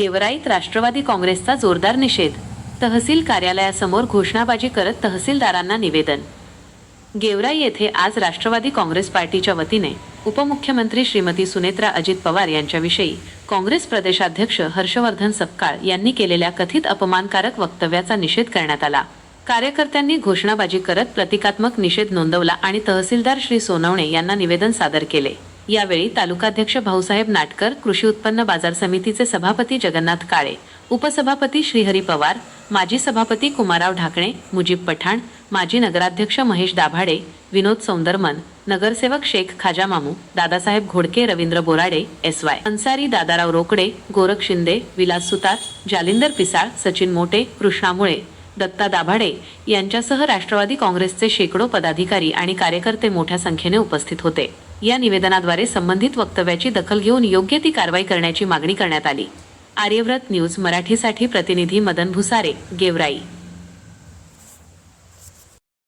गेवराईत राष्ट्रवादी काँग्रेसचा जोरदार निषेध। तहसील कार्यालयासमोर घोषणाबाजी करत तहसीलदारांना निवेदन। गेवराई येथे आज राष्ट्रवादी काँग्रेस पार्टीच्या वतीने उपमुख्यमंत्री श्रीमती सुनेत्रा अजित पवार यांच्याविषयी काँग्रेस प्रदेशाध्यक्ष हर्षवर्धन सपकाळ यांनी केलेल्या कथित अपमानकारक वक्तव्याचा निषेध करण्यात आला। कार्यकर्त्यांनी घोषणाबाजी करत प्रतिकात्मक निषेध नोंदवला आणि तहसीलदार श्री सोनवणे यांना निवेदन सादर केले। यावेळी तालुकाध्यक्ष भाऊसाहेब नाटकर, कृषी उत्पन्न बाजार समितीचे सभापती जगन्नाथ काळे, उपसभापती श्रीहरी पवार, माजी सभापती कुमारराव ढाकणे, मुजीब पठाण, माजी नगराध्यक्ष महेश दाभाडे, विनोद सौंदरमन, नगरसेवक शेख खाजा मामू, दादासाहेब घोडके, रवींद्र बोराडे, एस.वाय. अन्सारी, दादाराव रोकडे, गोरख शिंदे, विलास सुतार, जालिंदर पिसाळ, सचिन मोटे, कृष्णा मुळे, दत्ता दाभाडे यांच्यासह राष्ट्रवादी काँग्रेसचे शेकडो पदाधिकारी आणि कार्यकर्ते मोठ्या संख्येने उपस्थित होते। या निवेदनाद्वारे संबंधित वक्तव्याची दखल घेऊन योग्य ती कारवाई करण्याची मागणी करण्यात आली। आर्यव्रत न्यूज मराठीसाठी प्रतिनिधी मदन भुसारे, गेवराई।